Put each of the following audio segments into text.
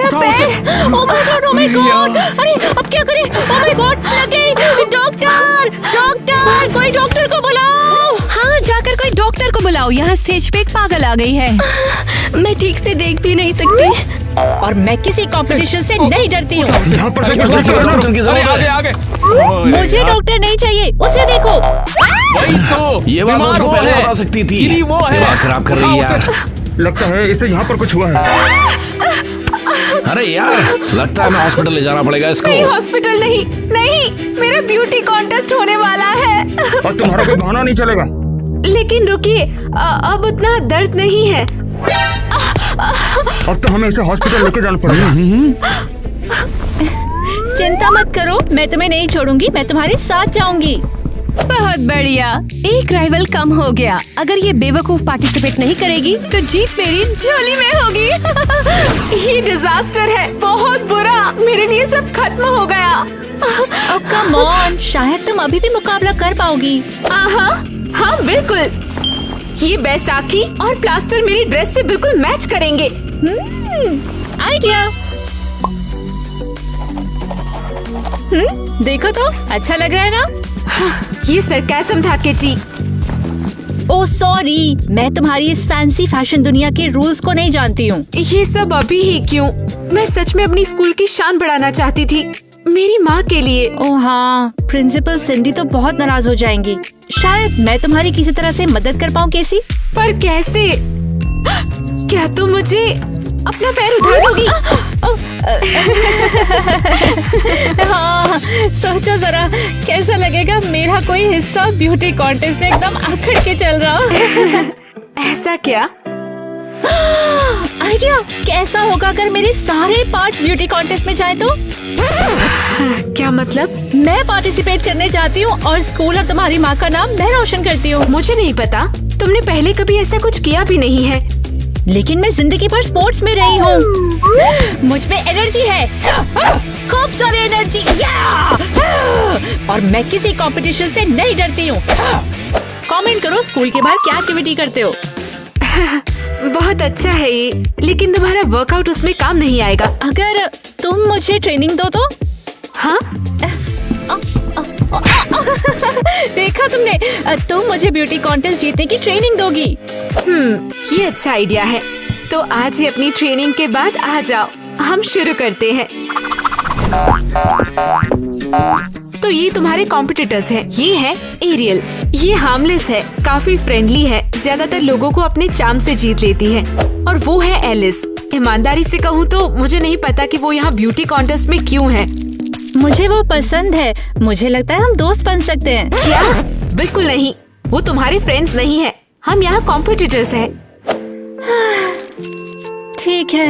मेरा पैर, oh my God, अरे अब क्या करें? ओह माय गॉड, लग गई। डॉक्टर, डॉक्टर, कोई डॉक्टर को बुलाओ। हाँ, जाकर कोई डॉक्टर को बुलाओ। यहाँ स्टेज पे एक पागल आ गई है। मैं ठीक से देख भी नहीं सकती और मैं किसी कंपटीशन से नहीं डरती हूँ। आगे आगे। मुझे डॉक्टर नहीं चाहिए, उसे देखो। वही तो, ये बात मुझको पहले बता सकती थी। गिरी वो है। दिमाग खराब कर रही है यार। लगता है इसे यहाँ पर कुछ हुआ है। अरे यार, लगता है मैं हॉस्पिटल ले जाना पड़ेगा इसको। नहीं, हॉस्पिटल नहीं, नहीं, मेरा ब्यूटी कॉन्टेस्ट होने वाला है। और तुम्हारा कोई बहाना नहीं चलेगा। लेकिन रुकिए, अब उतना दर्द नहीं है। अब तो हमें इसे हॉस्पिटल लेके जाना पड़ेगा। चिंता मत करो, मैं तुम्हें नहीं छोड़ूंगी, मैं तुम्हारे साथ जाऊंगी। बहुत बढ़िया, एक राइवल कम हो गया। अगर ये बेवकूफ पार्टिसिपेट नहीं करेगी तो जीत मेरी झोली में होगी। ये डिजास्टर है, बहुत बुरा। मेरे लिए सब खत्म हो गया। अब कम ऑन, शायद तुम अभी भी मुकाबला कर पाओगी। हाँ बिल्कुल। ये बैसाखी और प्लास्टर मेरी ड्रेस से बिल्कुल मैच करेंगे। आइडिया। देखो तो, अच्छा लग रहा है ना? ये सरकाज़म था किटी। ओह सॉरी, मैं तुम्हारी इस फैंसी फैशन दुनिया के रूल्स को नहीं जानती हूँ। ये सब अभी ही क्यों? मैं सच में अपनी स्कूल की शान बढ़ाना चाहती थी, मेरी माँ के लिए। ओह हाँ, प्रिंसिपल सिंडी तो बहुत नाराज हो जाएंगी। शायद मैं तुम्हारी किसी तरह से मदद कर पाऊँ केसी। पर कैसे? क्या तुम मुझे अपना पैर उधार दोगी? हाँ, सोचो जरा, कैसा लगेगा मेरा कोई हिस्सा ब्यूटी कॉन्टेस्ट में एकदम अखड़ के चल रहा हो। ऐसा क्या? आइडिया, कैसा होगा अगर मेरे सारे पार्ट्स ब्यूटी कॉन्टेस्ट में जाए तो? क्या मतलब? मैं पार्टिसिपेट करने चाहती हूँ और स्कूल और तुम्हारी माँ का नाम मैं रोशन करती हूँ। मुझे नहीं पता, तुमने पहले कभी ऐसा कुछ किया भी नहीं है। लेकिन मैं जिंदगी भर स्पोर्ट्स में रही हूँ। मुझ में एनर्जी है, खूब सारी एनर्जी, और मैं किसी कंपटीशन से नहीं डरती हूँ। कमेंट करो स्कूल के बाहर क्या एक्टिविटी करते हो। बहुत अच्छा है ये, लेकिन तुम्हारा वर्कआउट उसमें काम नहीं आएगा। अगर तुम मुझे ट्रेनिंग दो तो? हाँ? देखा तुमने, तुम मुझे ब्यूटी कॉन्टेस्ट जीतने की ट्रेनिंग दोगी। ये अच्छा आइडिया है। तो आज ही अपनी ट्रेनिंग के बाद आ जाओ, हम शुरू करते हैं। तो ये तुम्हारे कॉम्पिटिटर्स हैं। ये है एरियल, ये हार्मलेस है, काफी फ्रेंडली है, ज्यादातर लोगों को अपने चार्म से जीत लेती है। और वो है एलिस। ईमानदारी से कहूँ तो मुझे नहीं पता कि वो यहाँ ब्यूटी कॉन्टेस्ट में क्यों है। मुझे वो पसंद है, मुझे लगता है हम दोस्त बन सकते हैं। क्या? बिल्कुल नहीं, वो तुम्हारे फ्रेंड्स नहीं है, हम यहाँ कॉम्पिटिटर्स हैं। ठीक है।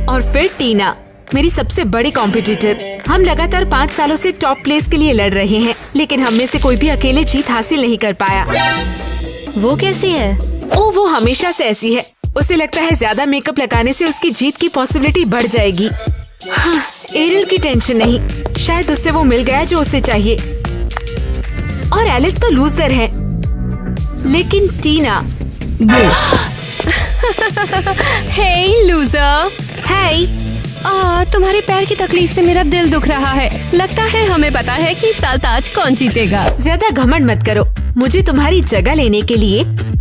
और फिर टीना, मेरी सबसे बड़ी कॉम्पिटिटर। हम लगातार 5 सालों से टॉप प्लेस के लिए लड़ रहे हैं, लेकिन हम में से कोई भी अकेले जीत हासिल नहीं कर पाया। वो कैसी है? ओह, वो हमेशा से ऐसी है। उसे लगता है ज्यादा मेकअप लगाने से उसकी जीत की पॉसिबिलिटी बढ़ जाएगी। हाँ, एरियल की टेंशन नहीं, शायद उससे वो मिल गया जो उसे चाहिए। और एलिस तो लूजर है, लेकिन टीना हे लूजर। है। तुम्हारे पैर की तकलीफ से मेरा दिल दुख रहा है। लगता है हमें पता है कि इस साल ताज कौन जीतेगा। ज्यादा घमंड मत करो, मुझे तुम्हारी जगह लेने के लिए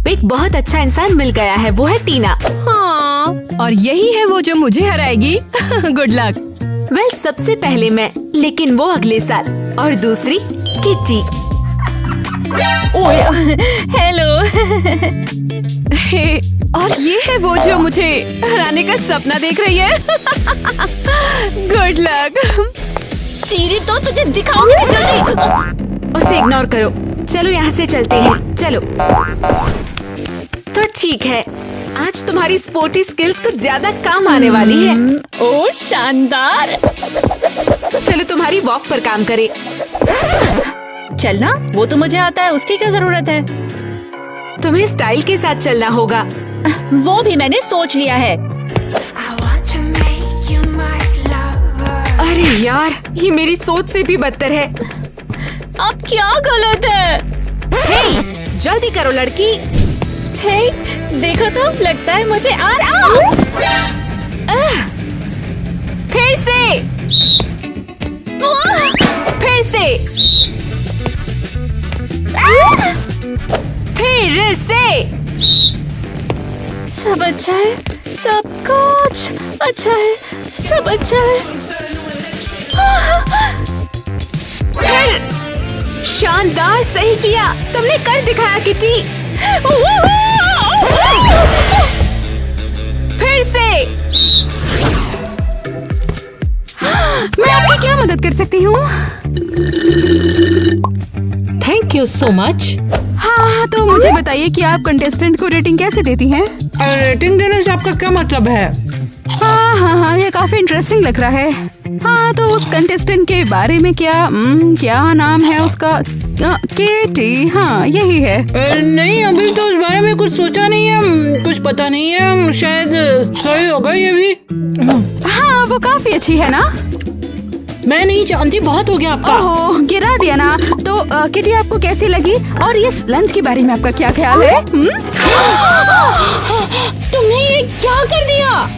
एक बहुत अच्छा इंसान मिल गया है, वो है टीना। हाँ, और यही है वो जो मुझे हराएगी। Good luck. वेल, सबसे पहले मैं, लेकिन वो अगले साल। और दूसरी किटी। हेलो। और ये है वो जो मुझे हराने का सपना देख रही है। Good luck. तेरी तो तुझे दिखाऊंगी जल्दी। उसे इग्नोर करो, चलो यहाँ से चलते हैं, चलो। तो ठीक है, आज तुम्हारी स्पोर्टी स्किल्स कुछ ज्यादा काम आने वाली है। ओह शानदार। चलो तुम्हारी वॉक पर काम करे। चलना, वो तो मुझे आता है, उसकी क्या जरूरत है? तुम्हें स्टाइल के साथ चलना होगा। वो भी मैंने सोच लिया है। अरे यार, ये मेरी सोच से भी बदतर है। अब क्या गलत है? हे, जल्दी करो लड़की। हे, देखो तो, लगता है मुझे आ रहा। से, फिर से, फिर से। सब अच्छा है, सब कुछ अच्छा है, सब अच्छा है। फिर शानदार, सही किया, तुमने कर दिखाया किटी। फिर से। मैं आपकी क्या मदद कर सकती हूँ? Thank you so much. हाँ, तो मुझे बताइए कि आप कंटेस्टेंट को रेटिंग कैसे देती हैं? रेटिंग देने से आपका क्या मतलब है? हाँ, ये काफी इंटरेस्टिंग लग रहा है। हाँ, तो उस कंटेस्टेंट के बारे में क्या नाम है उसका? केटी, हाँ यही है। नहीं, अभी तो उस बारे में कुछ सोचा नहीं है, कुछ पता नहीं है, शायद सही होगा ये भी। हाँ, वो काफी अच्छी है ना? मैं नहीं जानती, बहुत हो गया आपका। ओहो, गिरा दिया ना। तो किटी आपको कैसी लगी? और ये लंच के बारे में आपका क्या ख्याल है? तुमने ये क्या कर दिया?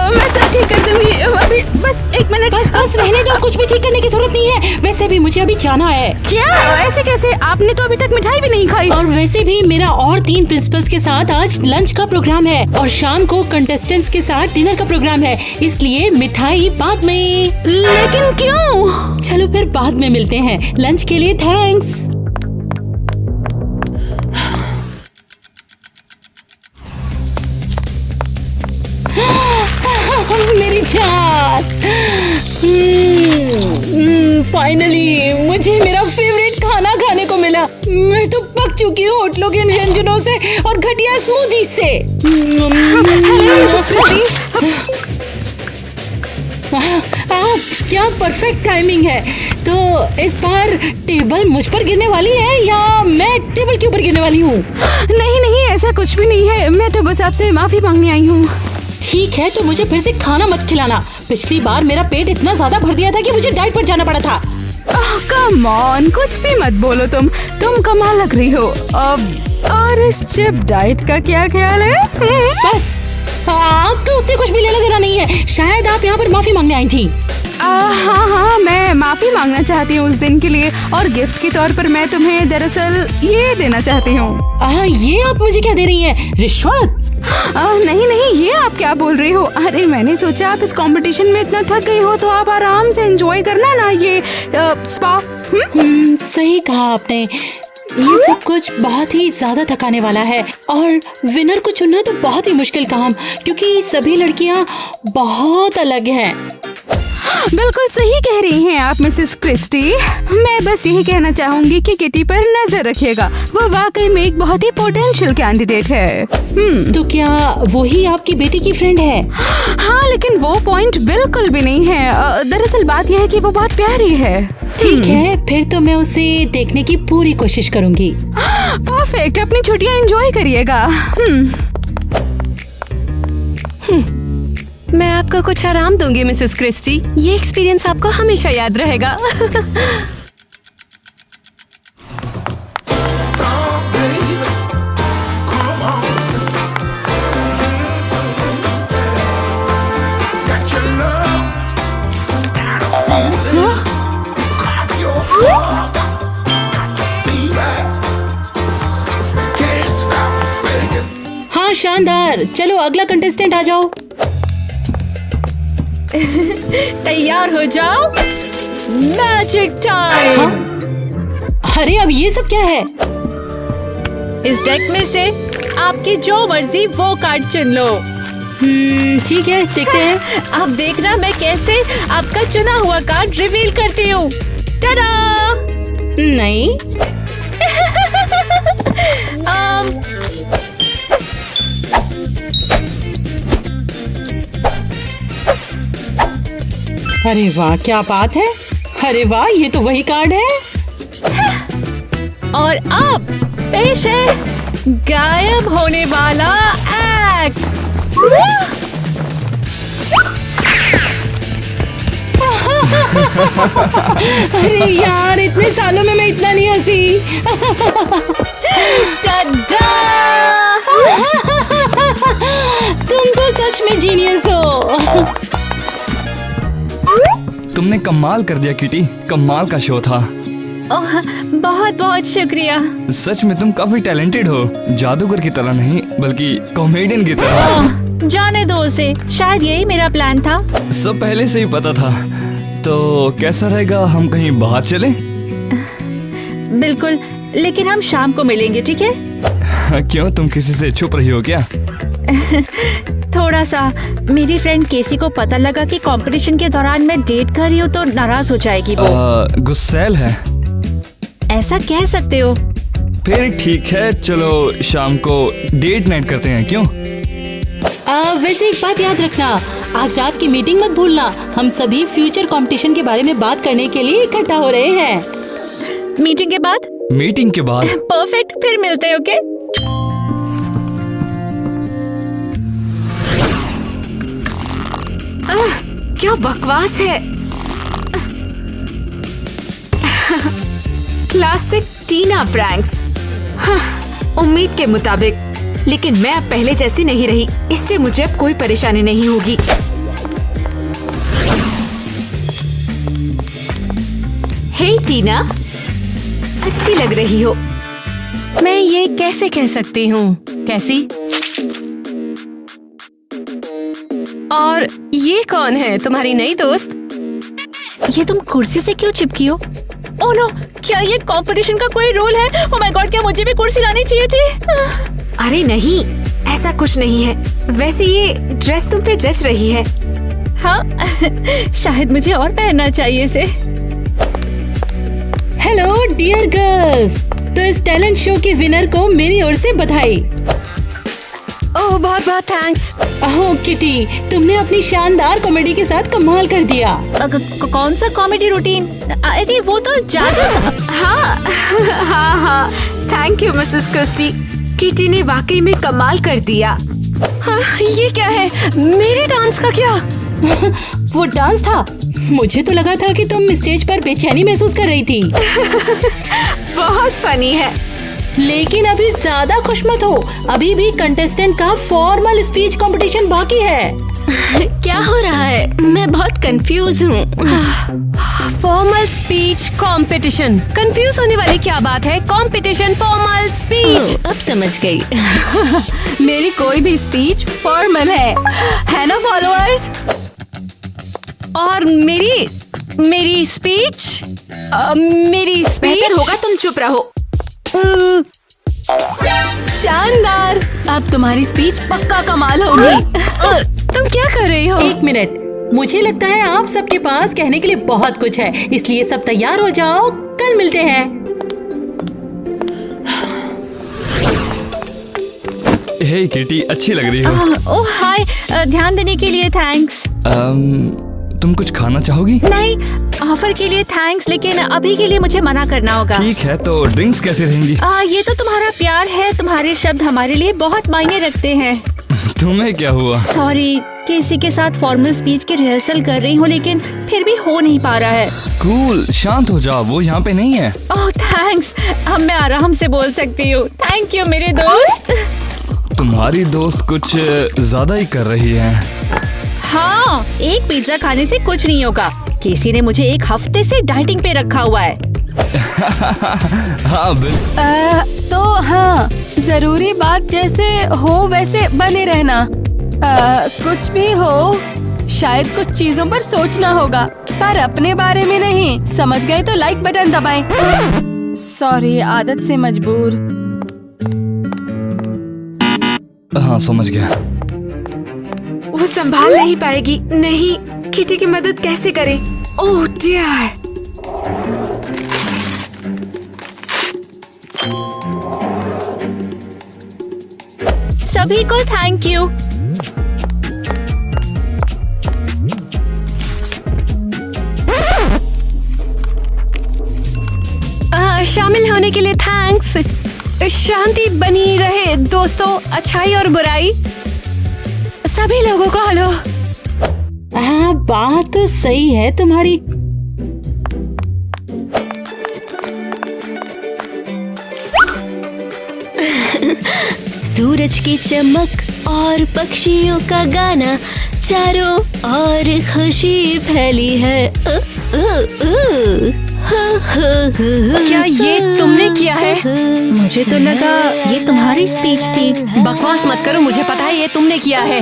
मैं सब ठीक कर दूंगी, अभी बस 1 मिनट। बस रहने दो, कुछ भी ठीक करने की जरूरत नहीं है। वैसे भी मुझे अभी जाना है। क्या? ऐसे कैसे? आपने तो अभी तक मिठाई भी नहीं खाई। और वैसे भी मेरा और 3 प्रिंसिपल्स के साथ आज लंच का प्रोग्राम है और शाम को कंटेस्टेंट्स के साथ डिनर का प्रोग्राम है, इसलिए मिठाई बाद में। लेकिन क्यों? चलो फिर बाद में मिलते हैं। लंच के लिए थैंक्स। मेरी जान, फाइनली मुझे मेरा फेवरेट खाना खाने को मिला। मैं तो पक चुकी हूँ होटलों के व्यंजनों से और घटिया स्मूदी से। Hello Mrs Christie. क्या परफेक्ट टाइमिंग है। तो इस बार टेबल मुझ पर गिरने वाली है या मैं टेबल के ऊपर गिरने वाली हूँ? नहीं, ऐसा कुछ भी नहीं है। मैं तो बस आपसे माफी मांगने आई हूँ। ठीक है, तो मुझे फिर से खाना मत खिलाना। पिछली बार मेरा पेट इतना ज्यादा भर दिया था कि मुझे डाइट पर जाना पड़ा था। कम ऑन, कुछ भी मत बोलो तुम कमाल लग रही हो। और इस चिप डाइट का क्या ख्याल है? बस आप तो उससे कुछ भी लेना देना नहीं है। शायद आप यहाँ पर माफी मांगने आई थी। हाँ, मैं माफी मांगना चाहती हूँ उस दिन के लिए, और गिफ्ट के तौर पर मैं तुम्हें दरअसल ये देना चाहती हूँ। ये आप मुझे क्या दे रही हैं? रिश्वत? नहीं, ये आप क्या बोल रही हो? अरे मैंने सोचा आप इस कंपटीशन में इतना थक गई हो तो आप आराम से एंजॉय करना ना ये स्पा। सही कहा आपने। ये सब कुछ बहुत ही ज्यादा थकाने वाला है और विनर को चुनना तो बहुत ही मुश्किल काम, क्योंकि सभी लड़कियां बहुत अलग हैं। बिल्कुल सही कह रही हैं आप मिसेस क्रिस्टी। मैं बस यही कहना चाहूंगी कि किटी पर नजर रखिएगा। वो वाकई में एक बहुत ही पोटेंशियल कैंडिडेट है। तो क्या वही आपकी बेटी की फ्रेंड है? हाँ, लेकिन वो पॉइंट बिल्कुल भी नहीं है। दरअसल बात यह है कि वो बहुत प्यारी है। ठीक है, फिर तो मैं उसे देखने की पूरी कोशिश करूंगी। परफेक्ट, अपनी छुट्टियां एंजॉय करिएगा। मैं आपको कुछ आराम दूंगी मिसेस क्रिस्टी। ये एक्सपीरियंस आपको हमेशा याद रहेगा। हाँ, शानदार। चलो अगला कंटेस्टेंट आ जाओ। तैयार हो जाओ, मैजिक टाइम। अरे अब ये सब क्या है? इस डेक में से आपकी जो मर्जी वो कार्ड चुन लो। ठीक है, देखते हैं। अब देखना मैं कैसे आपका चुना हुआ कार्ड रिवील करती हूँ। टाडा! नहीं, अरे वाह, क्या बात है। अरे वाह, ये तो वही कार्ड है। और अब पेश है गायब होने वाला एक्ट। अरे यार, इतने सालों में मैं इतना नहीं हंसी। टाडा! तुम तो सच में जीनियस हो। तुमने कमाल कर दिया किटी, कमाल का शो था। ओह, बहुत बहुत शुक्रिया। सच में तुम काफी टैलेंटेड हो, जादूगर की तरह नहीं बल्कि कॉमेडियन की तरह। ओह, जाने दो उसे, शायद यही मेरा प्लान था। सब पहले से ही पता था। तो कैसा रहेगा, हम कहीं बाहर चलें? बिल्कुल, लेकिन हम शाम को मिलेंगे, ठीक है? क्यों, तुम किसी से छुप रही हो क्या? थोड़ा सा। मेरी फ्रेंड केसी को पता लगा कि कंपटीशन के दौरान मैं डेट कर रही हूँ तो नाराज हो जाएगी वो। गुस्सैल है। ऐसा कह सकते हो। फिर ठीक है, चलो शाम को डेट नाइट करते हैं, क्यों? वैसे एक बात याद रखना, आज रात की मीटिंग मत भूलना। हम सभी फ्यूचर कंपटीशन के बारे में बात करने के लिए इकट्ठा हो रहे हैं। मीटिंग के बाद? मीटिंग के बाद। परफेक्ट, फिर मिलते हैं, ओके? क्या बकवास है। क्लासिक टीना प्रैंक्स। उम्मीद के मुताबिक, लेकिन मैं अब पहले जैसी नहीं रही। इससे मुझे अब कोई परेशानी नहीं होगी। हे टीना, अच्छी लग रही हो। मैं ये कैसे कह सकती हूँ? कैसी? और ये कौन है, तुम्हारी नई दोस्त? ये तुम कुर्सी से क्यों चिपकी हो? ओह नो, क्या ये कंपटीशन का कोई रोल है? ओह माय गॉड, क्या मुझे भी कुर्सी लानी चाहिए थी? अरे नहीं, ऐसा कुछ नहीं है। वैसे ये ड्रेस तुम पे जच रही है। हाँ, शायद मुझे और पहनना चाहिए इसे। हेलो डियर गर्ल्स, तो इस टैलेंट शो के विनर को मेरी ओर से बधाई। ओह, बहुत बहुत थैंक्स। ओह किटी, तुमने अपनी शानदार कॉमेडी के साथ कमाल कर दिया। कौन सा कॉमेडी रूटीन? अरे वो तो जादू था। हाँ हाँ हाँ, thank you Mrs Christie. Kitty ने वाकई में कमाल कर दिया। हाँ, ये क्या है? मेरे डांस का क्या? वो डांस था? मुझे तो लगा था कि तुम स्टेज पर बेचैनी महसूस कर रही थी। बहुत फनी है। लेकिन अभी ज्यादा खुश मत हो, अभी भी कंटेस्टेंट का फॉर्मल स्पीच कंपटीशन बाकी है। क्या हो रहा है? मैं बहुत कंफ्यूज हूँ। फॉर्मल स्पीच कंपटीशन, कंफ्यूज होने वाली क्या बात है? Competition, formal speech. अब समझ गई। मेरी कोई भी स्पीच फॉर्मल है ना फॉलोअर्स? और मेरी स्पीच बेहतर होगा तुम चुप रहो। शानदार, अब तुम्हारी स्पीच पक्का कमाल होगी। तुम क्या कर रही हो? एक मिनट, मुझे लगता है आप सबके पास कहने के लिए बहुत कुछ है, इसलिए सब तैयार हो जाओ, कल मिलते हैं। हे किटी, अच्छी लग रही हो। ओह हाय, ध्यान देने के लिए थैंक्स। तुम कुछ खाना चाहोगी? नहीं, ऑफर के लिए थैंक्स, लेकिन अभी के लिए मुझे मना करना होगा। ठीक है, तो ड्रिंक्स कैसे रहेंगी? ये तो तुम्हारा प्यार है, तुम्हारे शब्द हमारे लिए बहुत मायने रखते हैं। तुम्हें क्या हुआ? सॉरी, किसी के साथ फॉर्मल स्पीच की रिहर्सल कर रही हूँ, लेकिन फिर भी हो नहीं पा रहा है। कूल, शांत हो जाओ, वो यहाँ पे नहीं है। ओह थैंक्स, अब मैं आराम से बोल सकती हूँ। थैंक यू मेरे दोस्त। तुम्हारी दोस्त कुछ ज्यादा ही कर रही है। हाँ, एक पिज्जा खाने से कुछ नहीं होगा। केसी ने मुझे एक हफ्ते से डाइटिंग पे रखा हुआ है। हाँ तो हाँ, जरूरी बात जैसे हो वैसे बने रहना। कुछ भी हो, शायद कुछ चीजों पर सोचना होगा, पर अपने बारे में नहीं। समझ गए तो लाइक बटन दबाएं। सॉरी, आदत से मजबूर। हाँ, समझ गया। वो संभाल नहीं पाएगी। नहीं, किटी की मदद कैसे करें? Oh dear. सभी को थैंक यू। शामिल होने के लिए थैंक्स। शांति बनी रहे दोस्तों, अच्छाई और बुराई सभी लोगों को हेलो। हाँ, बात तो सही है तुम्हारी। सूरज की चमक और पक्षियों का गाना, चारों ओर खुशी फैली है। क्या ये तुमने किया है? मुझे तो लगा ये तुम्हारी स्पीच थी। बकवास मत करो, मुझे पता है ये तुमने किया है।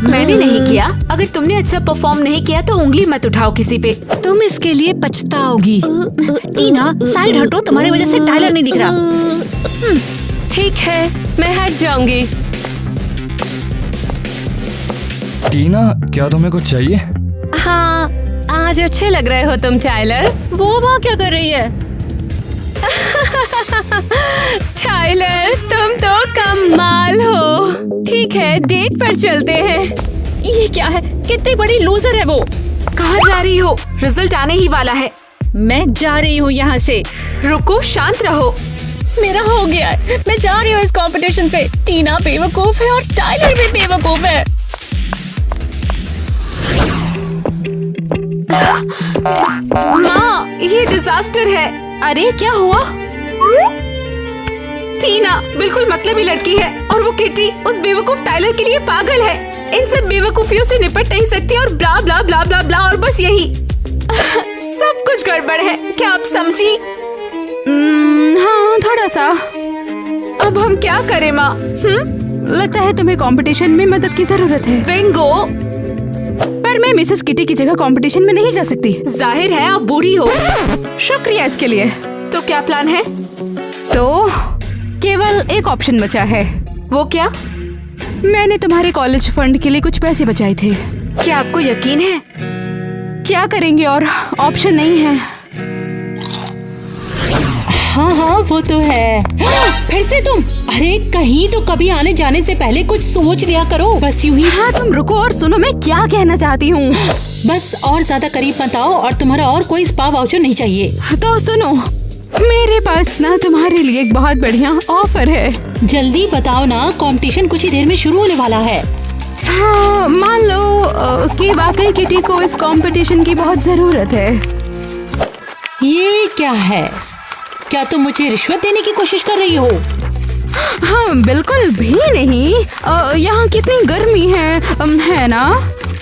मैंने नहीं किया। अगर तुमने अच्छा परफॉर्म नहीं किया तो उंगली मत उठाओ किसी पे। तुम इसके लिए पछताओगी। टीना साइड हटो, तुम्हारी वजह से टाइलर नहीं दिख रहा। ठीक है, मैं हट जाऊंगी। टीना, क्या तुम्हें कुछ चाहिए? हाँ, आज अच्छे लग रहे हो तुम टाइलर। वो वहाँ क्या कर रही है? टाइलर, तुम तो कमाल हो। ठीक है, डेट पर चलते हैं। ये क्या है? कितनी बड़ी लूजर है वो। कहाँ जा रही हो? रिजल्ट आने ही वाला है। मैं जा रही हूँ यहाँ से। रुको, शांत रहो। मेरा हो गया है, मैं जा रही हूँ इस कंपटीशन से। टीना बेवकूफ है और टाइलर भी बेवकूफ है। माँ, ये डिजास्टर है। अरे क्या हुआ? टीना बिल्कुल मतलबी लड़की है और वो किटी उस बेवकूफ टाइलर के लिए पागल है। इन सब बेवकूफियों से निपट नहीं सकती और ब्ला ब्ला ब्ला ब्ला ब्ला और बस यही। सब कुछ गड़बड़ है, क्या आप समझी? हाँ, थोड़ा सा। अब हम क्या करें माँ? लगता है तुम्हें कंपटीशन में मदद की जरूरत है। बिंगो, पर मैं मिसेस किटी की जगह कंपटीशन में नहीं जा सकती। जाहिर है आप बूढ़ी हो। शुक्रिया इसके लिए। तो क्या प्लान है? तो केवल एक ऑप्शन बचा है। वो क्या? मैंने तुम्हारे कॉलेज फंड के लिए कुछ पैसे बचाए थे। क्या आपको यकीन है? क्या करेंगे और ऑप्शन नहीं है। हाँ हाँ वो तो है। फिर से तुम? अरे कहीं तो कभी आने जाने से पहले कुछ सोच लिया करो। बस यूं ही। हाँ तुम रुको और सुनो मैं क्या कहना चाहती हूँ। बस और ज्यादा करीब मत आओ और तुम्हारा और कोई स्पा वाउचर नहीं चाहिए। तो सुनो, मेरे पास ना तुम्हारे लिए एक बहुत बढ़िया ऑफर है। जल्दी बताओ ना, कंपटीशन कुछ ही देर में शुरू होने वाला है। हाँ, मान लो कि वाकई किटी को इस कंपटीशन की बहुत जरूरत है। ये क्या है? क्या तुम मुझे रिश्वत देने की कोशिश कर रही हो? हाँ बिल्कुल भी नहीं। यहाँ कितनी गर्मी है ना?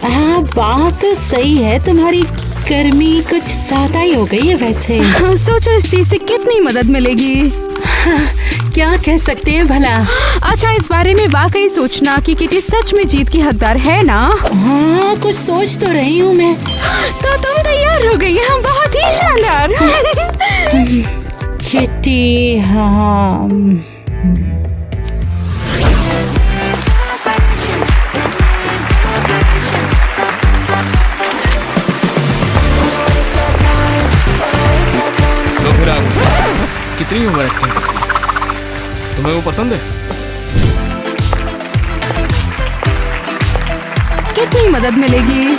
हाँ बात तो सही है, तुम्हारी गर्मी कुछ ज्यादा ही हो गई है वैसे। हाँ, सोचो इस चीज से कितनी मदद मिलेगी। हाँ, क्या कह सकते हैं भला? अच्छा, इस बारे में वाकई सोचना कि किटी सच में जीत की हकदार है ना? हाँ कुछ सोच तो रही हूँ मैं। तो तुम तैयार हो गई? हाँ बहुत ही शानदार। किटी, हाँ लो फिर आ गए। कितनी उम्र एक्टिंग करती है? तुम्हें वो पसंद है? कितनी मदद मिलेगी?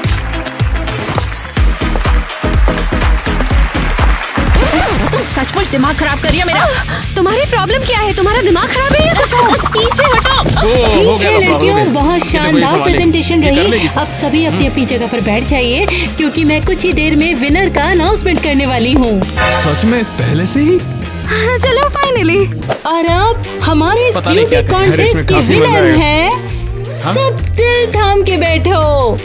तुम सचमुच दिमाग खराब कर रही हो मेरा। तुम्हारी प्रॉब्लम क्या है? तुम्हारा दिमाग खराब है या कुछ और? पीछे हटो। ठीक है लड़कियों, बहुत शानदार प्रेजेंटेशन रही। अब सभी अपनी अपनी जगह पर बैठ जाइए क्योंकि मैं कुछ ही देर में विनर का अनाउंसमेंट करने वाली हूँ। सच में पहले से ही? हाँ, चलो फाइनली। और अब हमारे इस पता नहीं ब्यूटी क्या कहें, कॉन्टेस्ट की काफी मजा विनर आया। है। सब दिल थाम के बैठो,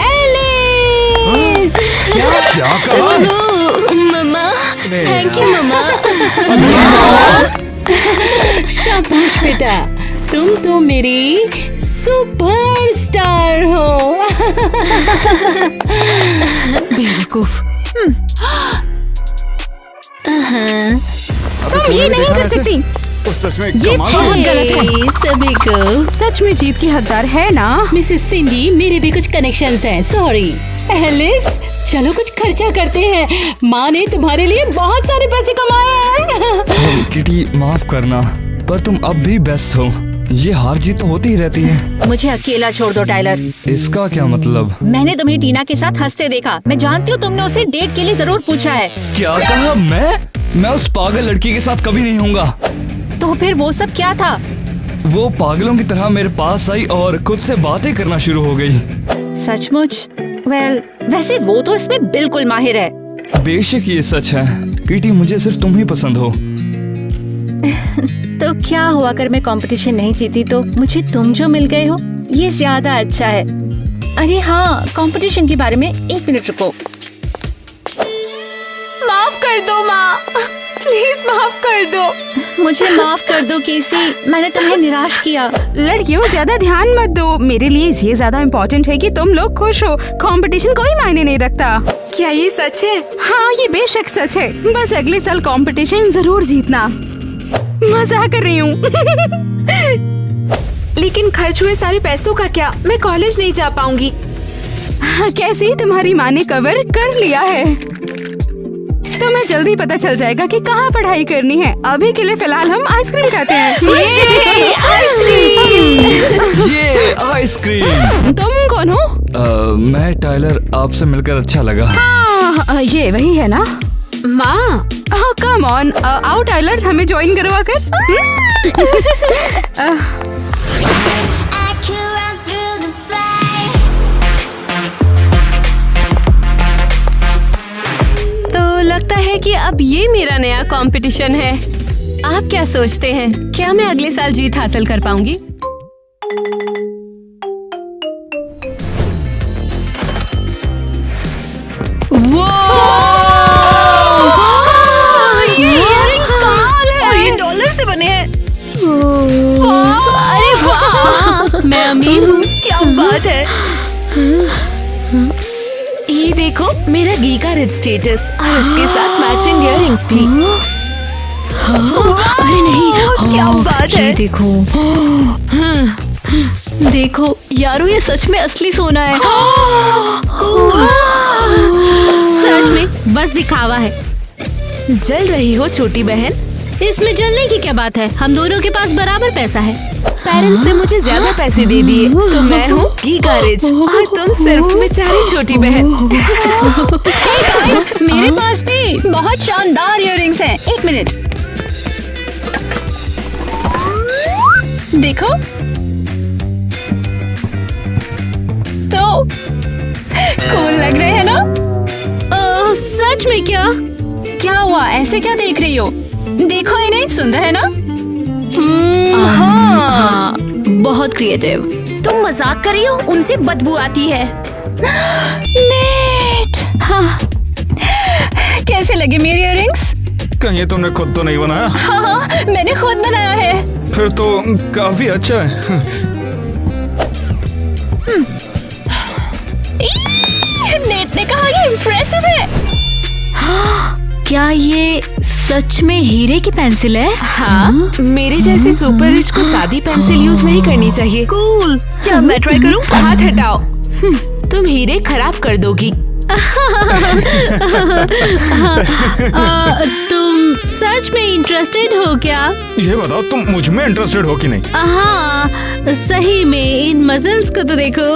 एलिस। क्या कहा? मम्मा, थैंक यू मम्मा। शाबाश बेटा, तुम तो मेरी सुपरस्टार हो। बेवकूफ। तुम ये नहीं कर सकती। तो सच में ये बहुत गलत है। सभी को सच में जीत की हकदार है ना? मिसेस सिंडी, मेरे भी कुछ कनेक्शंस हैं। सॉरी एलिस, चलो कुछ खर्चा करते हैं। माँ ने तुम्हारे लिए बहुत सारे पैसे कमाए हैं। किटी माफ करना, पर तुम अब भी बेस्ट हो। ये हार जीत तो होती ही रहती है। मुझे अकेला छोड़ दो टाइलर। इसका क्या मतलब? मैंने तुम्हें टीना के साथ हंसते देखा। मैं जानती हूँ तुमने उसे डेट के लिए जरूर पूछा है। क्या कहा? मैं उस पागल लड़की के साथ कभी नहीं होऊंगा। तो फिर वो सब क्या था? वो पागलों की तरह मेरे पास आई और खुद से बातें करना शुरू हो गई। सचमुच? वैसे वो तो इसमें बिल्कुल माहिर है। बेशक ये सच है किटी, मुझे सिर्फ तुम ही पसंद हो। तो तो क्या हुआ अगर मैं कंपटीशन नहीं जीती तो मुझे तुम जो मिल गए हो ये ज्यादा अच्छा है। अरे हाँ, कंपटीशन के बारे में 1 मिनट रुको। माफ कर दो माँ, प्लीज माफ कर दो। मुझे माफ कर दो केसी, मैंने तुम्हें निराश किया। लड़कियों ज्यादा ध्यान मत दो, मेरे लिए ये ज्यादा इम्पोर्टेंट है कि तुम लोग खुश हो। कंपटीशन कोई मायने नहीं रखता। क्या ये सच है? हाँ, ये बेशक सच है। बस अगले साल कंपटीशन जरूर जीतना। मजाक कर रही हूँ। लेकिन खर्च हुए सारे पैसों का क्या? मैं कॉलेज नहीं जा पाऊंगी। हाँ, कैसे तुम्हारी माँ ने कवर कर लिया है। तुम्हें जल्दी पता चल जाएगा कि कहाँ पढ़ाई करनी है। अभी के लिए फिलहाल हम आइसक्रीम खाते हैं। ये आइसक्रीम। तुम कौन हो? मैं टाइलर, आपसे मिलकर अच्छा लगा। हाँ, ये वही है ना? माँ, कम ऑन, आओ टाइलर, हमें ज्वाइन करवा कर। तो लगता है कि अब ये मेरा नया कंपटीशन है। आप क्या सोचते हैं, क्या मैं अगले साल जीत हासिल कर पाऊंगी? ये earrings कमाल है। और ये डॉलर से बने हैं। अरे वाह, मैं अमीर हूँ। क्या बात है। ये देखो मेरा गीगा रिच स्टेटस और उसके साथ मैचिंग इयररिंग्स भी। अरे नहीं, क्या बात है। देखो देखो यारो, ये सच में असली सोना है। सच में बस दिखावा है। जल रही हो छोटी बहन? इसमें जलने की क्या बात है, हम दोनों के पास बराबर पैसा है। पेरेंट्स ने मुझे ज्यादा पैसे दे दिए तो मैं हूँ गीगा रिच और तुम सिर्फ बेचारी छोटी बहन। Hey guys, मेरे पास भी बहुत शानदार इयररिंग्स हैं। 1 मिनट। देखो तो कूल लग रहे हैं ना? सच में क्या? क्या हुआ, ऐसे क्या देख रही हो? देखो इन्हें, सुंदर है ना? हाँ, बहुत क्रिएटिव। तुम मजाक कर रही हो? उनसे बदबू आती है। नेट, हाँ। कैसे लगे मेरे इयररिंग्स? कहीं तुमने खुद तो नहीं बनाया? हाँ, मैंने खुद बनाया है। फिर तो काफी अच्छा है। नेट ने कहा ये इम्प्रेसिव है। क्या ये सच में हीरे की पेंसिल है? हाँ, मेरे जैसे सुपर रिच को सादी पेंसिल यूज नहीं करनी चाहिए। कूल। क्या मैं ट्राई करूं? हाथ हटाओ, तुम हीरे खराब कर दोगी। तुम सच में इंटरेस्टेड हो क्या? ये बताओ, तुम मुझ में इंटरेस्टेड हो कि नहीं? हाँ, सही में इन मसल्स को तो देखो।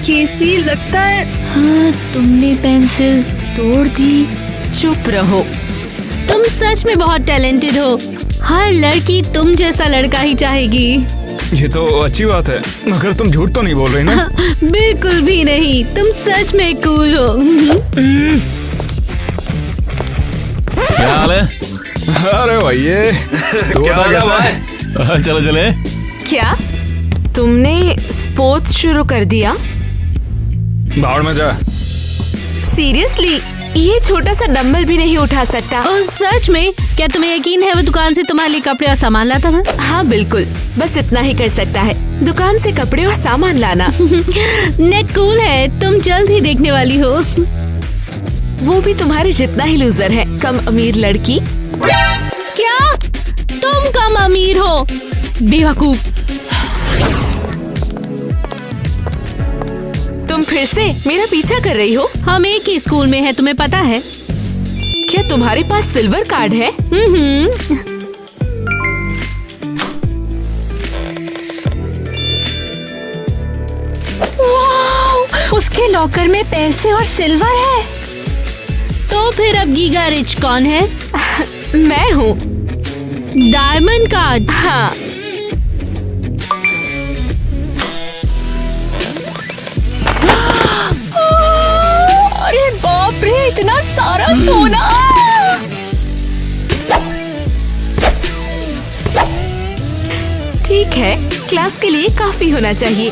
कैसी लगता है? हाँ, तुमने पेंसिल तोड़ दी। चुप रहो। तुम सच में बहुत टैलेंटेड हो। हर लड़की तुम जैसा लड़का ही चाहेगी। ये तो अच्छी बात है, मगर तुम झूठ तो नहीं बोल रही ना? बिल्कुल भी नहीं, तुम सच में कूल हो। क्या हाल है? अरे भैया, तो क्या बता कैसा है? चलो चले। क्या तुमने स्पोर्ट्स शुरू कर दिया? भाड़ में जा। सीरियसली? ये छोटा सा डंबल भी नहीं उठा सकता। ओह, सच में? क्या तुम्हें यकीन है वो दुकान से तुम्हारे लिए कपड़े और सामान लाता था? हाँ बिल्कुल, बस इतना ही कर सकता है, दुकान से कपड़े और सामान लाना। नेट कूल है, तुम जल्द ही देखने वाली हो। वो भी तुम्हारे जितना ही लूजर है, कम अमीर लड़की। क्या तुम कम अमीर हो? बेवकूफ। तुम फिर से मेरा पीछा कर रही हो? हम एक ही स्कूल में हैं, तुम्हें पता है? क्या तुम्हारे पास सिल्वर कार्ड है? वाह, उसके लॉकर में पैसे और सिल्वर है। तो फिर अब गीगा रिच कौन है? मैं हूँ। Diamond card. हाँ, अरे बाप रे, इतना सारा सोना। ठीक है, क्लास के लिए काफी होना चाहिए।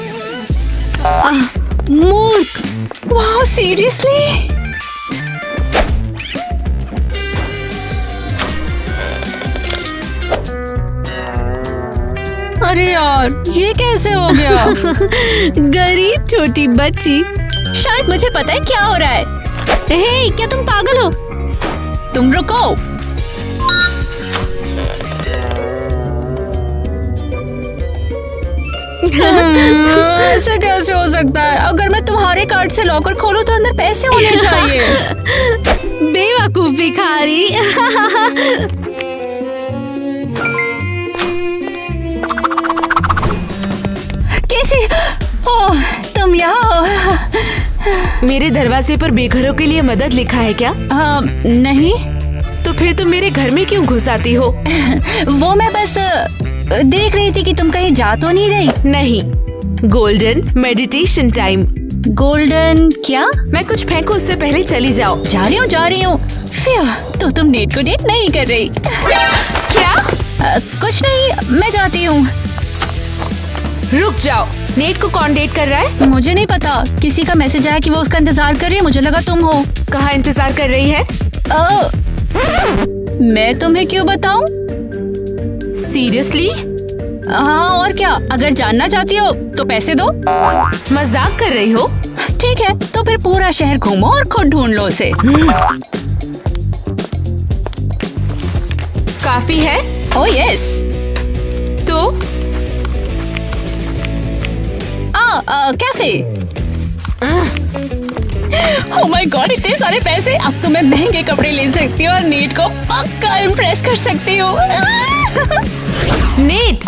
मूर्ख। वाह, सीरियसली? अरे यार, ये कैसे हो गया? गरीब छोटी बच्ची। शायद मुझे पता है क्या हो रहा है। हे, क्या तुम पागल हो? तुम रुको। ऐसे कैसे हो सकता है? अगर मैं तुम्हारे कार्ड से लॉकर खोलूं तो अंदर पैसे होने चाहिए। बेवकूफ भिखारी। कैसे? ओह, तुम यहाँ हो? मेरे दरवाजे पर बेघरों के लिए मदद लिखा है क्या? नहीं। तो फिर तुम मेरे घर में क्यों घुस आती हो? वो मैं बस देख रही थी कि तुम कहीं जा तो नहीं रही। नहीं, गोल्डन मेडिटेशन टाइम। गोल्डन क्या? मैं कुछ फेंकूं उससे पहले चली जाओ। जा रही हूँ। तो तुम नेट को डेट नहीं कर रही? क्या? कुछ नहीं, मैं जाती हूँ। रुक जाओ, नेट को कौन डेट कर रहा है? मुझे नहीं पता, किसी का मैसेज आया कि वो उसका इंतजार कर रही है। मुझे लगा तुम हो। कहाँ इंतजार कर रही है? मैं तुम्हें क्यों बताऊं? सीरियसली? हाँ, और क्या? अगर जानना चाहती हो तो पैसे दो। मजाक कर रही हो? ठीक है, तो फिर पूरा शहर घूमो और खुद ढूंढ लो उसे। काफी है? Oh yes. तो कैफे। ओह माय गॉड, इतने सारे पैसे! अब तो मैं महंगे कपड़े ले सकती हूँ और नीट को पक्का इम्प्रेस कर सकती हूँ। नेट,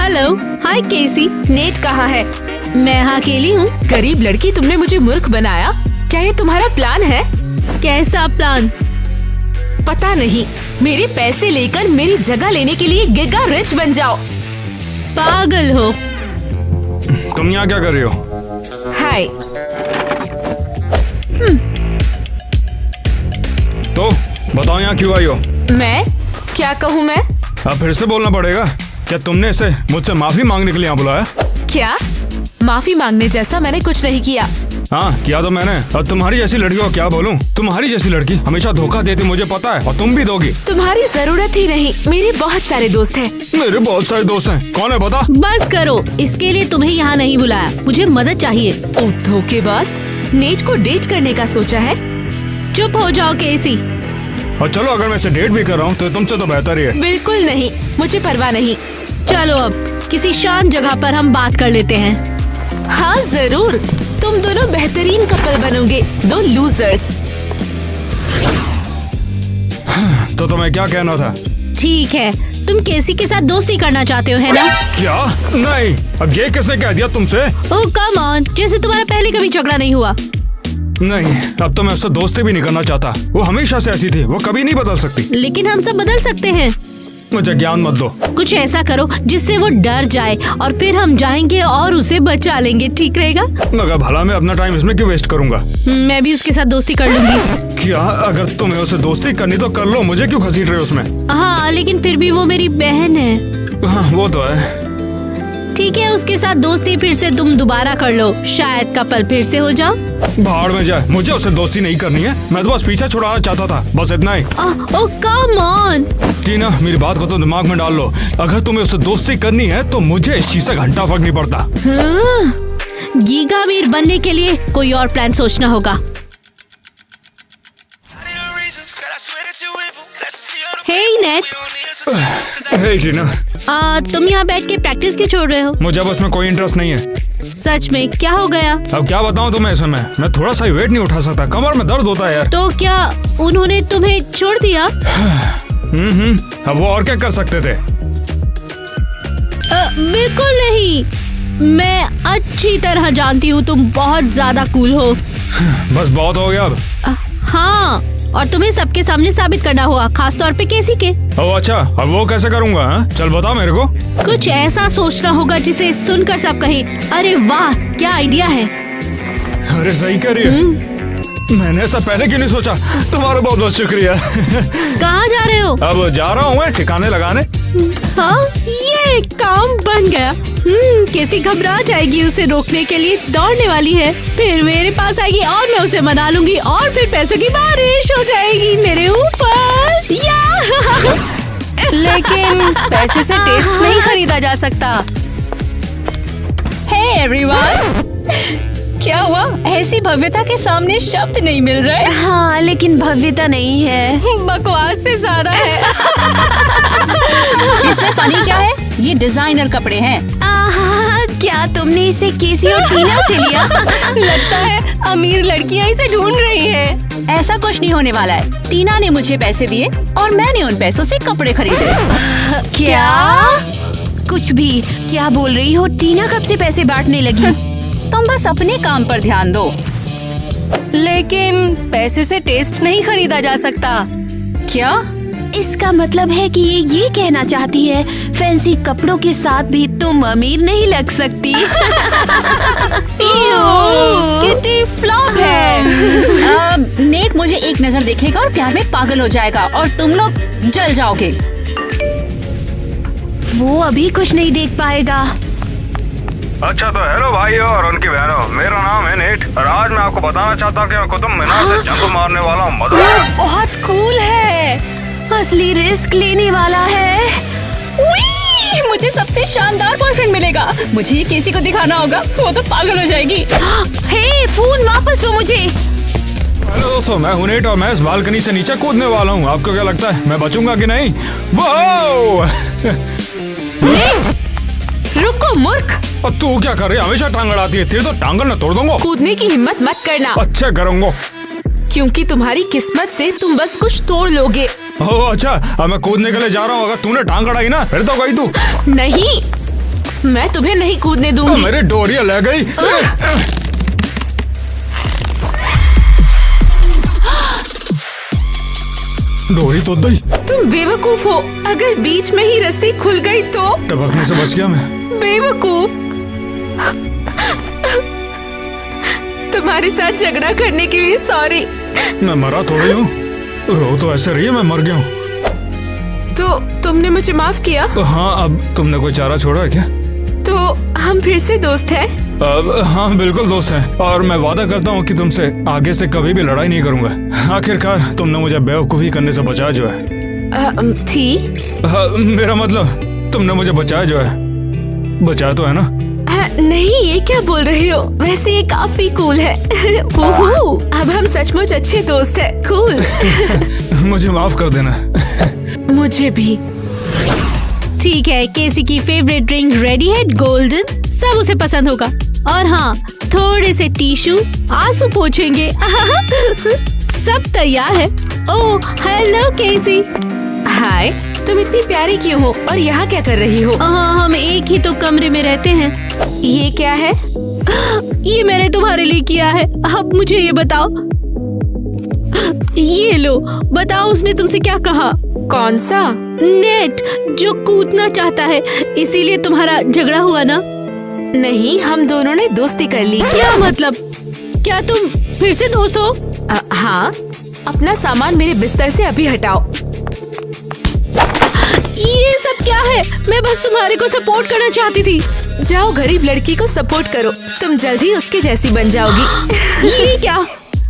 हेलो, हाय केसी। नेट कहाँ है? मैं यहाँ अकेली हूँ। गरीब लड़की, तुमने मुझे मूर्ख बनाया। क्या ये तुम्हारा प्लान है? कैसा प्लान? पता नहीं। मेरे पैसे लेकर मेरी जगह लेने के लिए गिगा रिच बन जाओ। पागल हो? तुम यहाँ क्या कर रही हो? हाय। तो बताओ यहाँ क्यों आई हो? मैं क्या कहूँ मैं? अब फिर से बोलना पड़ेगा। क्या तुमने इसे मुझसे माफी मांगने के लिए यहाँ बुलाया? क्या? माफी मांगने जैसा मैंने कुछ नहीं किया। हाँ, किया तो मैंने। और तुम्हारी जैसी लड़की को क्या बोलूं? तुम्हारी जैसी लड़की हमेशा धोखा देती, मुझे पता है, और तुम भी दोगी। तुम्हारी जरूरत ही नहीं, मेरे बहुत सारे दोस्त हैं। मेरे बहुत सारे दोस्त हैं। कौन है बता? बस करो, इसके लिए तुम्हें यहाँ नहीं बुलाया। मुझे मदद चाहिए। ओ धोखेबाज, नेट को डेट करने का सोचा है? चुप हो जाओ केसी। और चलो, अगर मैं इसे डेट भी कर रहा हूँ तो तुमसे तो बेहतर ही है। बिल्कुल नहीं, मुझे परवाह नहीं। चलो अब किसी शांत जगह पर हम बात कर लेते हैं। हाँ जरूर, तुम दोनों बेहतरीन कपल बनोगे, दो लूजर्स। तो तुम्हें क्या कहना था? ठीक है, तुम केसी के साथ दोस्ती करना चाहते हो, है ना? क्या? नहीं। अब ये किसने कह दिया तुमसे? ओह कम ऑन, जैसे तुम्हारा पहले कभी झगड़ा नहीं हुआ। नहीं, अब तो मैं उससे दोस्ती भी नहीं करना चाहता। वो हमेशा से ऐसी थी, वो कभी नहीं बदल सकती। लेकिन हम सब बदल सकते हैं। मुझे ज्ञान मत दो। कुछ ऐसा करो जिससे वो डर जाए और फिर हम जाएंगे और उसे बचा लेंगे। ठीक रहेगा? मगर भला मैं अपना टाइम इसमें क्यों वेस्ट करूंगा? मैं भी उसके साथ दोस्ती कर लूंगी। क्या? अगर तुम्हें उससे दोस्ती करनी तो कर लो, मुझे क्यों घसीट रहे हो उसमें? हाँ, लेकिन फिर भी वो मेरी बहन है। हाँ, वो तो है। ठीक है, उसके साथ दोस्ती फिर से तुम दोबारा कर लो, शायद कपल फिर से हो जाओ। भाड़ में जाए, मुझे उससे दोस्ती नहीं करनी है। मैं तो बस पीछा छुड़ाना चाहता था, बस इतना ही। ओह कम ऑन टीना, मेरी बात को तो दिमाग में डाल लो। अगर तुम्हें उससे दोस्ती करनी है तो मुझे इस चीज से घंटा फर्क नहीं पड़ता। गीगामीर बनने के लिए कोई और प्लान सोचना होगा। हे नेट, हे टीना, तुम यहाँ बैठ के प्रैक्टिस क्यों छोड़ रहे हो? मुझे अब उसमें कोई इंटरेस्ट नहीं है। सच में? क्या हो गया? अब क्या बताऊं तुम्हें इसमें? मैं थोड़ा सा वेट नहीं उठा सकता, कमर में दर्द होता है यार। तो क्या उन्होंने तुम्हें छोड़ दिया? अब वो और क्या कर सकते थे? बिल्कुल नहीं, मैं अच्छी तरह जानती हूँ तुम बहुत ज्यादा कूल हो। बस बहुत हो गया अब। हाँ, और तुम्हें सबके सामने साबित करना होगा, खास तौर पे केसी के। ओह अच्छा, अब वो कैसे करूँगा? हाँ? चल बता मेरे को। कुछ ऐसा सोचना होगा जिसे सुनकर सब कहें, अरे वाह क्या आइडिया है। अरे सही कह रही है। मैंने ऐसा पहले क्यों नहीं सोचा? तुम्हारा बहुत बहुत शुक्रिया। कहाँ जा रहे हो? अब जा रहा हूँ मैं ठिकाने लगाने। हाँ, ये काम बन गया। कैसी घबरा जाएगी, उसे रोकने के लिए दौड़ने वाली है, फिर मेरे पास आएगी और मैं उसे मना लूंगी और फिर पैसों की बारिश हो जाएगी मेरे ऊपर। लेकिन पैसे से टेस्ट नहीं खरीदा जा सकता। हे एवरीवन, क्या हुआ? ऐसी भव्यता के सामने शब्द नहीं मिल रहे। हाँ, लेकिन भव्यता नहीं है, बकवास से ज्यादा है। इसमें फनी क्या है? ये डिजाइनर कपड़े हैं। क्या तुमने इसे केसी और टीना से लिया? लगता है अमीर लड़कियां इसे ढूंढ रही हैं। ऐसा कुछ नहीं होने वाला है। टीना ने मुझे पैसे दिए और मैंने उन पैसों से कपड़े खरीदे। क्या? कुछ भी क्या बोल रही हो? टीना कब से पैसे बांटने लगी? तुम बस अपने काम पर ध्यान दो। लेकिन पैसे से टेस्ट नहीं खरीदा जा सकता। क्या? इसका मतलब है कि ये कहना चाहती है फैंसी कपड़ों के साथ भी तुम अमीर नहीं लग सकती। किटी फ्लॉप है। नेट मुझे एक नजर देखेगा और प्यार में पागल हो जाएगा और तुम लोग जल जाओगे। वो अभी कुछ नहीं देख पाएगा। अच्छा तो हेलो भाइयों और उनकी बहनों, मेरा नाम है नेट और आज मैं आपको बताना चाहता हूँ कि मैं कुतुब मीनार से जंप मारने वाला हूँ। मजा बहुत कूल है। असली रिस्क लेने वाला है। मुझे सबसे शानदार बॉयफ्रेंड मिलेगा। मुझे ये केसी को दिखाना होगा, वो तो पागल हो जाएगी। हे, फोन वापस दो मुझे। हेलो दोस्तों, मैं हूं नेट और मैं इस बालकनी से नीचे कूदने वाला हूँ। आपको क्या लगता है मैं बचूंगा कि नहीं? नेट, रुको मूर्ख। और तू क्या कर रही है? हमेशा टांग अड़ाती है। तेरे तो टांगन न तोड़ दूंगा। कूदने की हिम्मत मत करना, अच्छा करूंगा, क्योंकि तुम्हारी किस्मत से तुम बस कुछ तोड़ लोगे। ओह अच्छा, अब मैं कूदने के लिए जा रहा हूँ। अगर तूने टांग अड़ाई ना फिर तो गई तू। नहीं, मैं तुम्हें नहीं कूदने दूंगी। मेरी डोरिया ले गई। डोरी तो दई। तुम बेवकूफ हो। अगर बीच में ही रस्सी खुल गई तो? टपकने से बच गया मैं। बेवकूफ। तुम्हारे साथ झगड़ा करने के लिए सॉरी। मैं मरा थोड़ी हूँ। रो तो ऐसे रही है मैं मर गया हूँ। तो तुमने मुझे माफ किया? तो हाँ, अब तुमने कोई चारा छोड़ा है क्या? तो हम फिर से दोस्त हैं? हाँ बिल्कुल दोस्त हैं और मैं वादा करता हूँ कि तुमसे आगे से कभी भी लड़ाई नहीं करूँगा। आखिरकार तुमने मुझे बेवकूफ़ी करने से बचाया जो है। थी? मेरा मतलब तुमने मुझे बचाया जो है। बचाया तो है ना? नहीं, ये क्या बोल रहे हो? वैसे ये काफी कूल है। अब हम सचमुच अच्छे दोस्त हैं। कूल। मुझे माफ कर देना। मुझे भी। ठीक है, केसी की फेवरेट ड्रिंक रेडी है, गोल्डन। सब उसे पसंद होगा। और हाँ, थोड़े से टिश्यू, आंसू पोंछेंगे। सब तैयार है। ओह हेलो केसी। हाय, तुम इतनी प्यारी क्यों हो और यहाँ क्या कर रही हो? हम एक ही तो कमरे में रहते हैं। ये क्या है? ये मैंने तुम्हारे लिए किया है। अब मुझे ये बताओ। ये लो, बताओ उसने तुमसे क्या कहा? कौन सा? नेट, जो कूदना चाहता है, इसीलिए तुम्हारा झगड़ा हुआ ना? नहीं, हम दोनों ने दोस्ती कर ली। क्या मतलब? क्या तुम फिर से दोस्त हो? हाँ। अपना सामान मेरे बिस्तर से अभी हटाओ। ये सब क्या है? मैं बस तुम्हारे को सपोर्ट करना चाहती थी। जाओ, गरीब लड़की को सपोर्ट करो, तुम जल्दी उसके जैसी बन जाओगी। ये क्या?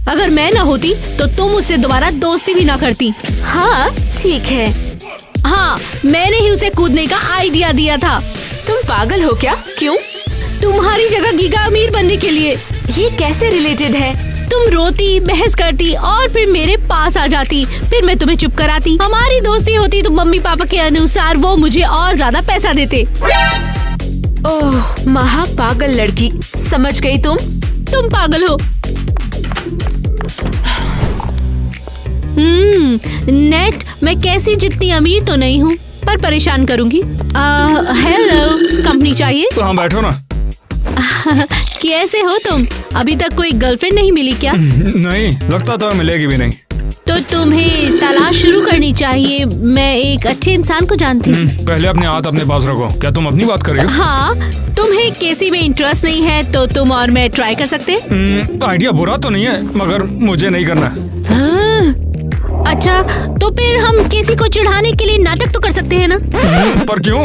अगर मैं ना होती तो तुम उससे दोबारा दोस्ती भी ना करती। हाँ ठीक है। हाँ, मैंने ही उसे कूदने का आइडिया दिया था। तुम पागल हो क्या? क्यों? तुम्हारी जगह गीगा अमीर बनने के लिए। ये कैसे रिलेटेड है? तुम रोती, बहस करती और फिर मेरे पास आ जाती, फिर मैं तुम्हें चुप कराती। हमारी दोस्ती होती तो मम्मी पापा के अनुसार वो मुझे और ज्यादा पैसा देते। ओह, महा पागल लड़की। समझ गई तुम पागल हो। नेट, मैं कैसी जितनी अमीर तो नहीं हूँ, पर परेशान करूँगी। हेलो, कंपनी चाहिए? तो हाँ बैठो ना। कैसे हो तुम? अभी तक कोई गर्लफ्रेंड नहीं मिली क्या? नहीं, लगता तो मिलेगी भी नहीं। तो तुम्हें तलाश शुरू करनी चाहिए। मैं एक अच्छे इंसान को जानती हूँ। पहले अपने हाथ अपने पास रखो। क्या तुम अपनी बात कर रही हो? हाँ, तुम्हें किसी में इंटरेस्ट नहीं है तो तुम और मैं ट्राई कर सकते। आइडिया बुरा तो नहीं है, मगर मुझे नहीं करना। अच्छा, तो फिर हम किसी को चिढ़ाने के लिए नाटक तो कर सकते हैं ना? पर क्यों?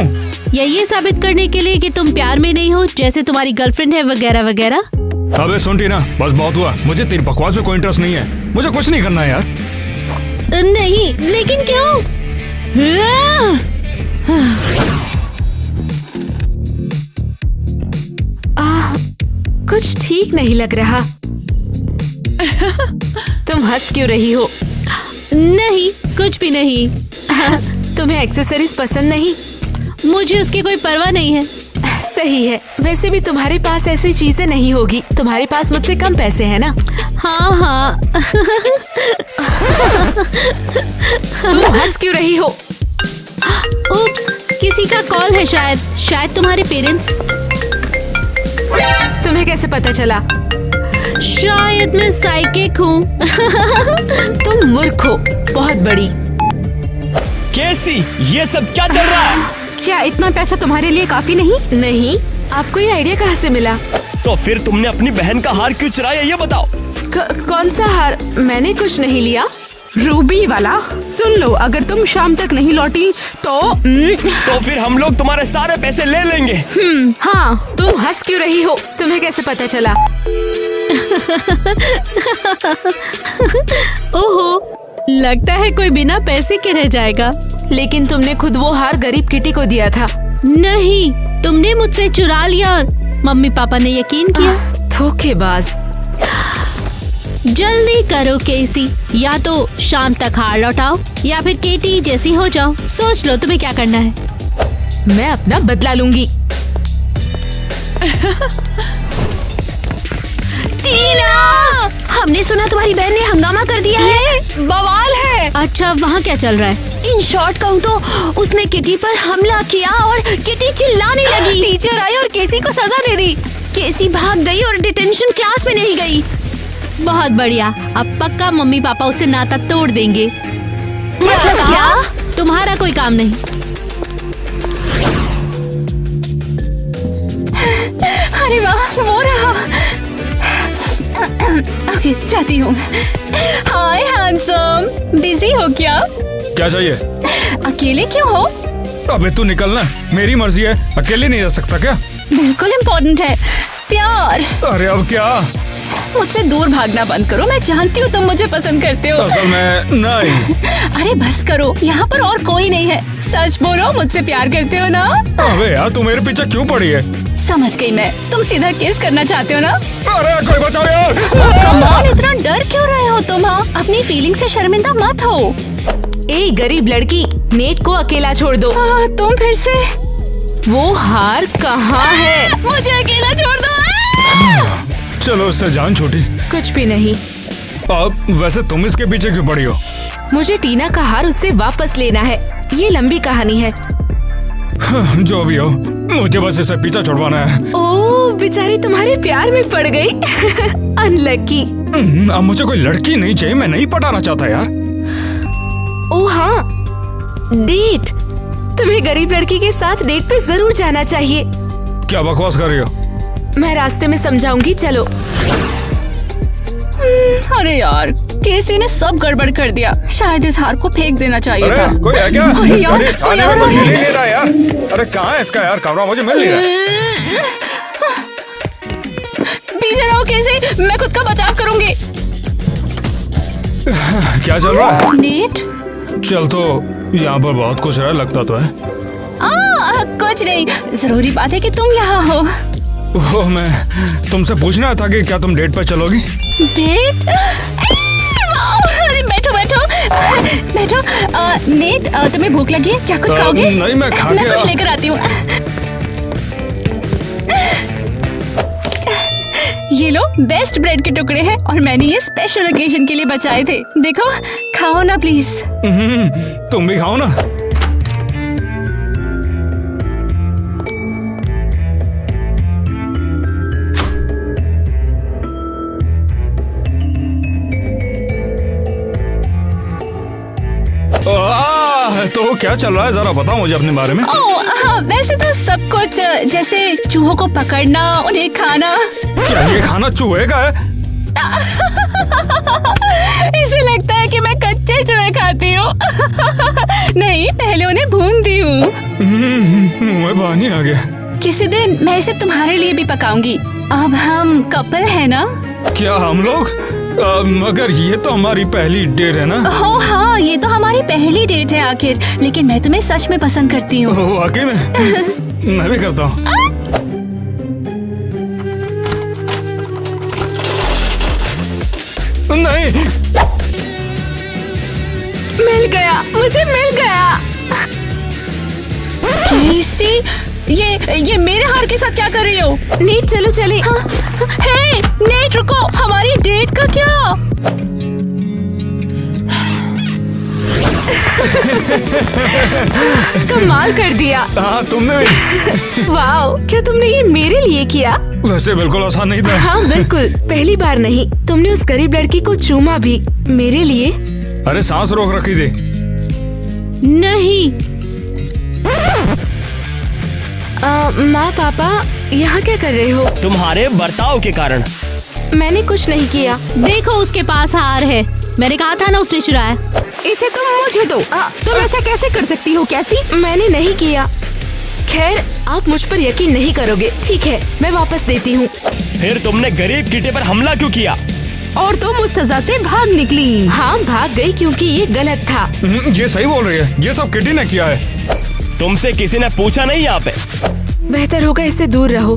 ये साबित करने के लिए कि तुम प्यार में नहीं हो, जैसे तुम्हारी गर्लफ्रेंड है वगैरह वगैरह। अबे सुन टीना, बस बहुत हुआ। मुझे तेरी बकवास में कोई इंटरेस्ट नहीं है। मुझे कुछ नहीं करना है यार। नहीं, लेकिन क्यों? कुछ ठीक नहीं लग रहा। तुम हंस क्यों रही हो? नहीं, कुछ भी नहीं। तुम्हें एक्सेसरीज पसंद नहीं? मुझे उसकी कोई परवाह नहीं है। सही है। वैसे भी तुम्हारे पास ऐसी चीजें नहीं होगी। तुम्हारे पास मुझसे कम पैसे हैं ना? हाँ हाँ। तुम हंस क्यों रही हो? उप्स, किसी का कॉल है शायद तुम्हारे पेरेंट्स। तुम्हें कैसे पता चला? शायद मैं साइकिक हूँ। तुम मूर्ख हो, बहुत बड़ी। कैसी, ये सब क्या चल रहा है? क्या इतना पैसा तुम्हारे लिए काफी नहीं? नहीं, आपको ये आइडिया कहाँ से मिला? तो फिर तुमने अपनी बहन का हार क्यों चुराया, ये बताओ। कौन सा हार? मैंने कुछ नहीं लिया। रूबी वाला। सुन लो, अगर तुम शाम तक नहीं लौटी तो फिर हम लोग तुम्हारे सारे पैसे ले लेंगे। हाँ। तुम हंस क्यों रही हो? तुम्हें कैसे पता चला? ओहो, लगता है कोई बिना पैसे के रह जाएगा। लेकिन तुमने खुद वो हार गरीब किटी को दिया था। नहीं, तुमने मुझसे चुरा लिया और मम्मी पापा ने यकीन किया। धोखेबाज। जल्दी करो केसी, या तो शाम तक हार लौटाओ या फिर केटी जैसी हो जाओ। सोच लो तुम्हें क्या करना है। मैं अपना बदला लूंगी। टीना, हमने सुना तुम्हारी बहन ने हंगामा कर दिया है। बवाल है। अच्छा, वहाँ क्या चल रहा है? इन शॉर्ट कहूँ तो उसने किटी पर हमला किया और किटी चिल्लाने लगी। टीचर आई और केसी को सजा दे दी। केसी भाग गई और डिटेंशन क्लास में नहीं गई। बहुत बढ़िया, अब पक्का मम्मी पापा उससे नाता तोड़ देंगे। क्या? तुम्हारा कोई काम नहीं। अरे वाह, वो रहा। ओके, जाती हूँ। हाय हैंडसम, बिजी हो क्या? क्या चाहिए? अकेले क्यों हो? अबे तू निकलना, मेरी मर्जी है। अकेले नहीं रह सकता क्या? बिल्कुल इम्पोर्टेंट है। प्यार। अरे अब क्या? मुझसे दूर भागना बंद करो। मैं जानती हूँ तुम मुझे पसंद करते हो। असल में नहीं। अरे बस करो, यहाँ पर और कोई नहीं है। सच बोलो, मुझसे प्यार करते हो ना? अबे यार, तू मेरे पीछे क्यों पड़ी है? समझ गई मैं, तुम सीधा किस करना चाहते हो ना? अरे कोई बचाओ यार। कम ऑन, इतना डर क्यों रहे हो तुम? हाँ, अपनी फीलिंग से शर्मिंदा मत हो। ए गरीब लड़की, नेट को अकेला छोड़ दो। तुम फिर से? वो हार कहाँ है? मुझे अकेला छोड़ दो। चलो उससे जान छोटी। कुछ भी नहीं। अब वैसे तुम इसके पीछे क्यों पड़ी हो? मुझे टीना का हार उससे वापस लेना है। ये लंबी कहानी है। जो भी हो, मुझे बस इसे पीछा छुड़वाना है। ओह, बेचारी तुम्हारे प्यार में पड़ गई। अनलकी। अब मुझे कोई लड़की नहीं चाहिए, मैं नहीं पटाना चाहता यार। ओह हाँ, डेट। तुम्हें गरीब लड़की के साथ डेट पे जरूर जाना चाहिए। क्या बकवास कर रही हो? मैं रास्ते में समझाऊंगी, चलो। अरे यार, केसी ने सब गड़बड़ कर दिया। शायद इस हार को फेंक देना चाहिए अरे था। कोई है क्या? अरे यार, अरे थाने में कोई मिल ही नहीं रहा यार। अरे कहाँ है इसका यार कमरा? मुझे मिल नहीं रहा। पीछे रहो केसी, मैं खुद का बचाव करूंगी। क्या चल रहा है? नेट? चल तो यहाँ पर बहुत कुछ है, लगता तो है। कुछ नहीं, जरूरी बात है कि तुम यहाँ हो। वो मैं तुमसे पूछना था कि क्या तुम डेट पर चलोगी? डेट? अरे बैठो बैठो बैठो। नेट, तुम्हें भूख लगी है क्या? कुछ खाओगे? नहीं, मैं खा के कुछ लेकर आती हूँ। ये लो, बेस्ट ब्रेड के टुकड़े हैं और मैंने ये स्पेशल ओकेजन के लिए बचाए थे। देखो, खाओ ना प्लीज। तुम भी खाओ ना। तो क्या चल रहा है, जरा बताओ मुझे अपने बारे में। हाँ, वैसे तो सब कुछ, जैसे चूहों को पकड़ना, उन्हें खाना। क्या ये खाना चूहे का है? इसे लगता है कि मैं कच्चे चूहे खाती हूँ। नहीं, पहले उन्हें भूनती हूँ। मुंह में पानी आ गया। किसी दिन मैं इसे तुम्हारे लिए भी पकाऊंगी। अब हम कपल है ना? क्या हम लोग? मगर ये तो हमारी पहली डेट है ना? हो हाँ, ये तो हमारी पहली डेट है आखिर। लेकिन मैं तुम्हें सच में पसंद करती हूँ। वाकई में? मैं भी करता हूँ। नहीं, मिल गया, मुझे मिल गया। केसी, ये मेरे हार के साथ क्या कर रही हो? नीट चलो चले। हे, नेट रुको, हमारी डेट का क्या? कमाल कर दिया। हाँ तुमने भी। वाओ, क्या तुमने ये मेरे लिए किया? वैसे बिल्कुल आसान नहीं था। हाँ बिल्कुल, पहली बार नहीं, तुमने उस गरीब लड़की को चूमा भी मेरे लिए। अरे सांस रोक रखी थी। नहीं। माँ पापा यहाँ क्या कर रहे हो? तुम्हारे बर्ताव के कारण। मैंने कुछ नहीं किया। देखो उसके पास हार है। मैंने कहा था ना उसने चुराया। इसे तुम मुझे दो। तुम ऐसा कैसे कर सकती हो कैसी? मैंने नहीं किया। खैर, आप मुझ पर यकीन नहीं करोगे। ठीक है, मैं वापस देती हूँ। फिर तुमने गरीब कीटे पर हमला क्यों किया? और तुम उस सजा से भाग निकली। हाँ, भाग गई क्योंकि ये गलत था। ये सही बोल रही है। ये सब किटी ने किया है। तुमसे किसी ने पूछा नहीं यहाँ पे? बेहतर होगा इससे दूर रहो।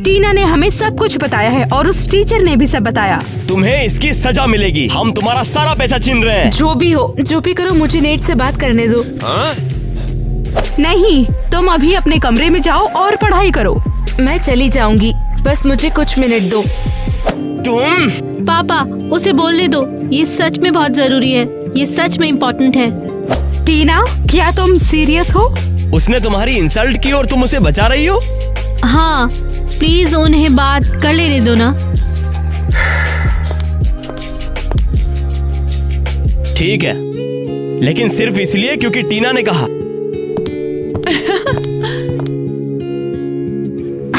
टीना ने हमें सब कुछ बताया है और उस टीचर ने भी सब बताया। तुम्हें इसकी सजा मिलेगी। हम तुम्हारा सारा पैसा छीन रहे हैं। जो भी हो, जो भी करो, मुझे नेट से बात करने दो। नहीं, तुम अभी अपने कमरे में जाओ और पढ़ाई करो। मैं चली जाऊंगी, बस मुझे कुछ मिनट दो। तुम पापा, उसे बोलने दो। ये सच में बहुत जरूरी है। ये सच में इम्पोर्टेंट है। टीना, क्या तुम सीरियस हो? उसने तुम्हारी इंसल्ट की और तुम उसे बचा रही हो? हाँ, प्लीज उन्हें बात कर लेने दो ना। ठीक है, लेकिन सिर्फ इसलिए क्योंकि टीना ने कहा।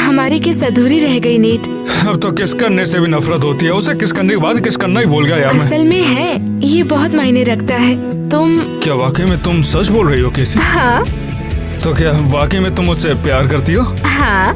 हमारी किस अधूरी रह गई नेट। अब तो किस करने से भी नफरत होती है। उसे किस करने के बाद किस करना ही भूल गया यार मैं। असल में है, ये बहुत मायने रखता है। तुम क्या वाकई में तुम सच बोल रही हो केसी? हाँ। तो क्या वाकई में तुम मुझसे प्यार करती हो? हाँ।